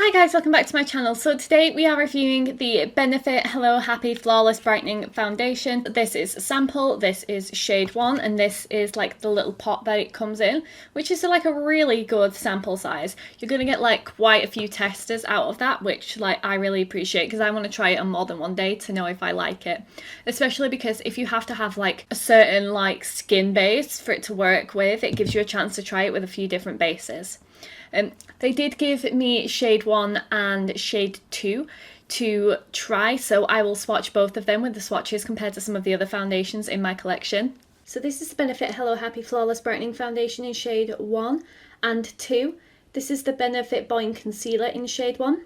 Hi guys, welcome back to my channel. So today we are reviewing the Benefit Hello Happy Flawless Brightening Foundation. This is a sample, this is shade 1, and this is like the little pot that it comes in, which is like a really good sample size. You're going to get like quite a few testers out of that, which like I really appreciate because I want to try it on more than one day to know if I like it. Especially because if you have to have like a certain like skin base for it to work with, it gives you a chance to try it with a few different bases. They did give me shade 1 and shade 2 to try, so I will swatch both of them with the swatches compared to some of the other foundations in my collection. So this is the Benefit Hello Happy Flawless Brightening Foundation in shade 1 and 2. This is the Benefit Boing Concealer in shade 1.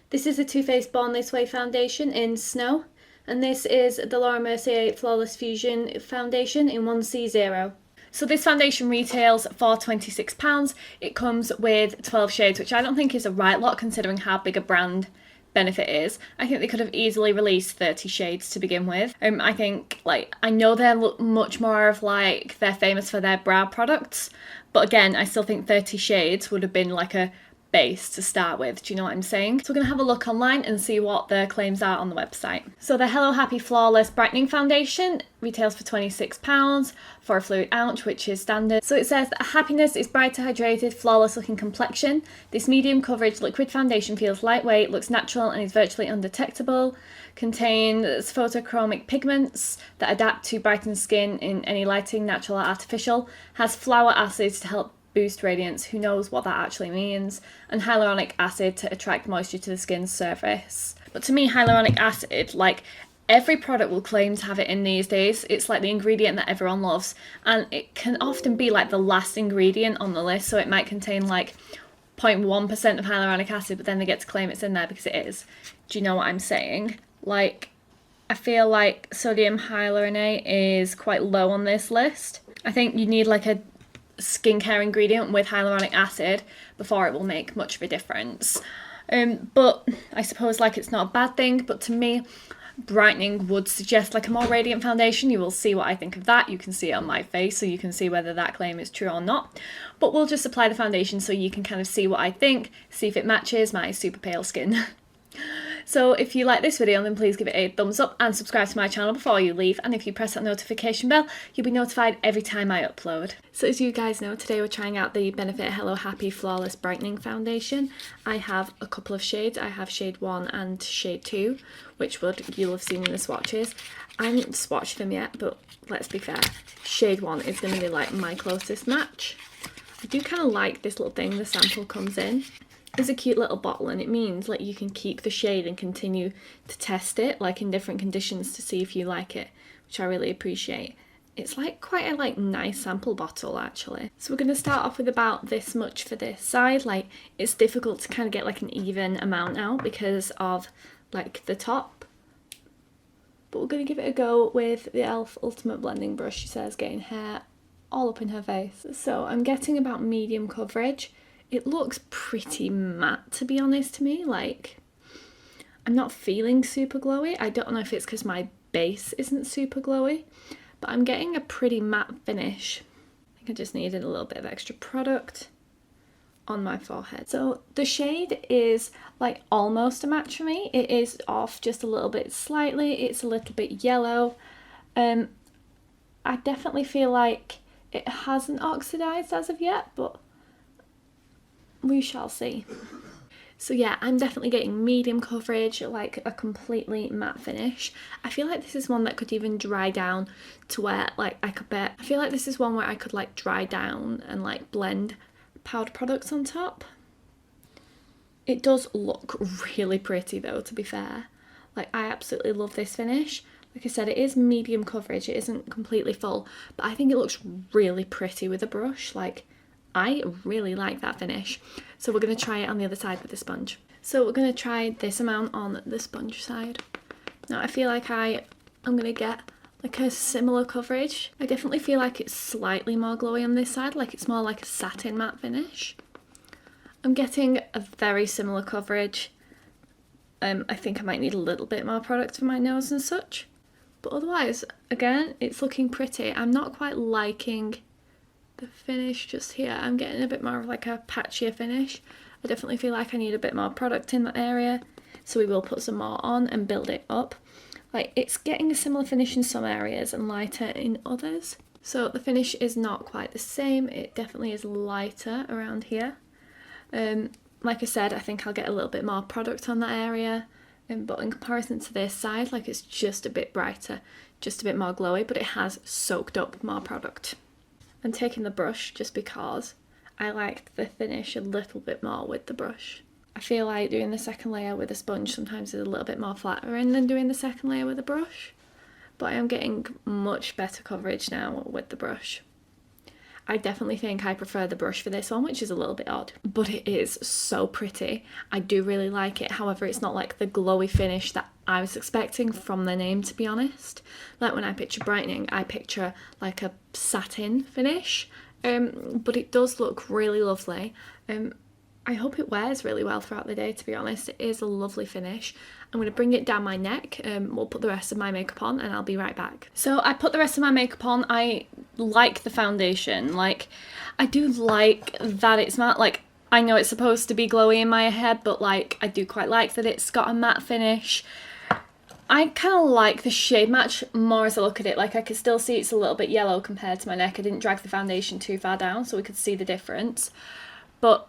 This is the Too Faced Born This Way foundation in Snow. And this is the Laura Mercier Flawless Fusion foundation in 1C0. So this foundation retails for £26. It comes with 12 shades, which I don't think is a right lot considering how big a brand Benefit is. I think they could have easily released 30 shades to begin with. I think, like, I know they're much more of like, they're famous for their brow products, but again, I still think 30 shades would have been like a base to start with. Do you know what I'm saying? So we're going to have a look online and see what the claims are on the website. So the Hello Happy Flawless Brightening Foundation retails for £26 for a fluid ounce, which is standard. So it says that happiness is brighter, hydrated, flawless looking complexion. This medium coverage liquid foundation feels lightweight, looks natural and is virtually undetectable. Contains photochromic pigments that adapt to brighten skin in any lighting, natural or artificial. Has flower acids to help boost radiance, who knows what that actually means, and hyaluronic acid to attract moisture to the skin's surface. But to me, hyaluronic acid, like, every product will claim to have it in these days. It's like the ingredient that everyone loves, and it can often be like the last ingredient on the list, so it might contain like 0.1% of hyaluronic acid, but then they get to claim it's in there because it is. Do you know what I'm saying? Like, I feel like sodium hyaluronate is quite low on this list. I think you need like a skincare ingredient with hyaluronic acid before it will make much of a difference. But I suppose like it's not a bad thing, but to me, brightening would suggest like a more radiant foundation. You will see what I think of that. You can see it on my face, so you can see whether that claim is true or not. But we'll just apply the foundation so you can kind of see what I think, see if it matches my super pale skin. So if you like this video, then please give it a thumbs up and subscribe to my channel before you leave, and if you press that notification bell, you'll be notified every time I upload. So as you guys know, today we're trying out the Benefit Hello Happy Flawless Brightening Foundation. I have a couple of shades. I have shade 1 and shade 2, which you'll have seen in the swatches. I haven't swatched them yet, but let's be fair, shade 1 is going to be like my closest match. I do kind of like this little thing the sample comes in. It's a cute little bottle, and it means like you can keep the shade and continue to test it like in different conditions to see if you like it, which I really appreciate. It's like quite a nice sample bottle actually. So we're going to start off with about this much for this side. Like, it's difficult to kind of get like an even amount out because of like the top, but we're going to give it a go with the e.l.f. Ultimate Blending Brush. She says getting hair all up in her face. So I'm getting about medium coverage. It looks pretty matte, to be honest, to me. Like, I'm not feeling super glowy. I don't know if it's because my base isn't super glowy, but I'm getting a pretty matte finish. I think I just needed a little bit of extra product on my forehead. So the shade is like almost a match for me. It is off just a little bit slightly. It's a little bit yellow. I definitely feel like it hasn't oxidized as of yet, but we shall see. So yeah, I'm definitely getting medium coverage, like a completely matte finish. I feel like this is one that could even dry down to where like I feel like this is one where I could like dry down and like blend powder products on top. It does look really pretty though, to be fair. Like, I absolutely love this finish. Like I said, it is medium coverage, it isn't completely full, but I think it looks really pretty with a brush. Like, I really like that finish. So we're going to try it on the other side with the sponge. So we're going to try this amount on the sponge side. Now I feel like I'm going to get like a similar coverage. I definitely feel like it's slightly more glowy on this side, like it's more like a satin matte finish. I'm getting a very similar coverage. I think I might need a little bit more product for my nose and such. But otherwise, again, it's looking pretty. I'm not quite liking the finish just here. I'm getting a bit more of like a patchier finish. I definitely feel like I need a bit more product in that area, so we will put some more on and build it up. Like, it's getting a similar finish in some areas and lighter in others. So the finish is not quite the same. It definitely is lighter around here. Like I said, I think I'll get a little bit more product on that area. But in comparison to this side, like, it's just a bit brighter, just a bit more glowy, but it has soaked up more product. I'm taking the brush just because I liked the finish a little bit more with the brush. I feel like doing the second layer with a sponge sometimes is a little bit more flattering than doing the second layer with a brush, but I am getting much better coverage now with the brush. I definitely think I prefer the brush for this one, which is a little bit odd, but it is so pretty. I do really like it. However, it's not like the glowy finish that I was expecting from the name, to be honest. Like, when I picture Brightening, I picture like a satin finish, but it does look really lovely. I hope it wears really well throughout the day, to be honest. It is a lovely finish. I'm going to bring it down my neck. We'll put the rest of my makeup on and I'll be right back. So I put the rest of my makeup on. I like the foundation. Like, I do like that it's matte. Like, I know it's supposed to be glowy in my head, but like, I do quite like that it's got a matte finish. I kind of like the shade match more as I look at it. Like, I can still see it's a little bit yellow compared to my neck. I didn't drag the foundation too far down so we could see the difference. But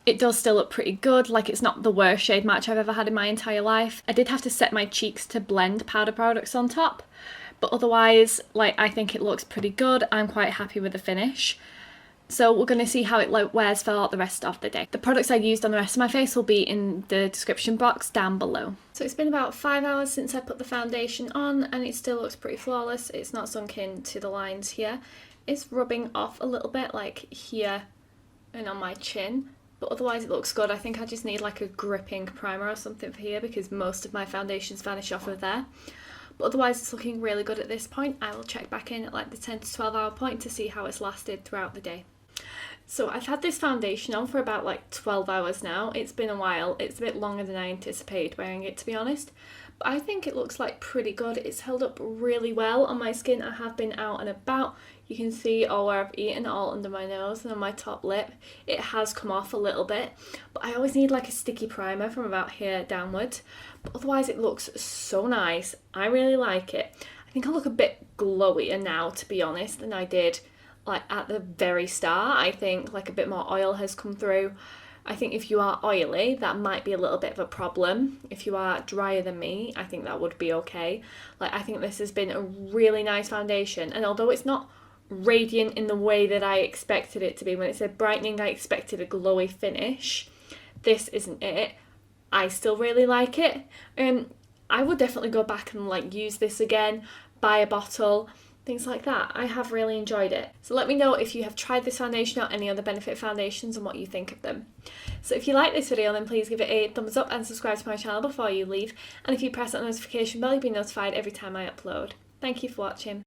it does still look pretty good. Like, it's not the worst shade match I've ever had in my entire life. I did have to set my cheeks to blend powder products on top, but otherwise, like, I think it looks pretty good. I'm quite happy with the finish. So we're going to see how it wears for the rest of the day. The products I used on the rest of my face will be in the description box down below. So it's been about 5 hours since I put the foundation on and it still looks pretty flawless. It's not sunk into the lines here. It's rubbing off a little bit, like here and on my chin. But otherwise it looks good. I think I just need like a gripping primer or something for here because most of my foundations vanish off of there. But otherwise it's looking really good at this point. I will check back in at like the 10 to 12 hour point to see how it's lasted throughout the day. So I've had this foundation on for about like 12 hours now. It's been a while. It's a bit longer than I anticipated wearing it, to be honest. But I think it looks like pretty good. It's held up really well on my skin. I have been out and about. You can see all where I've eaten, all under my nose and on my top lip. It has come off a little bit, but I always need like a sticky primer from about here downwards. But otherwise it looks so nice. I really like it. I think I look a bit glowier now, to be honest, than I did like at the very start. I think like a bit more oil has come through. I think if you are oily, that might be a little bit of a problem. If you are drier than me, I think that would be okay. Like, I think this has been a really nice foundation, and although it's not radiant in the way that I expected it to be, when it said Brightening, I expected a glowy finish. This isn't it. I still really like it. I would definitely go back and like use this again, buy a bottle, things like that. I have really enjoyed it. So let me know if you have tried this foundation or any other Benefit foundations and what you think of them. So if you like this video, then please give it a thumbs up and subscribe to my channel before you leave. And if you press that notification bell, you'll be notified every time I upload. Thank you for watching.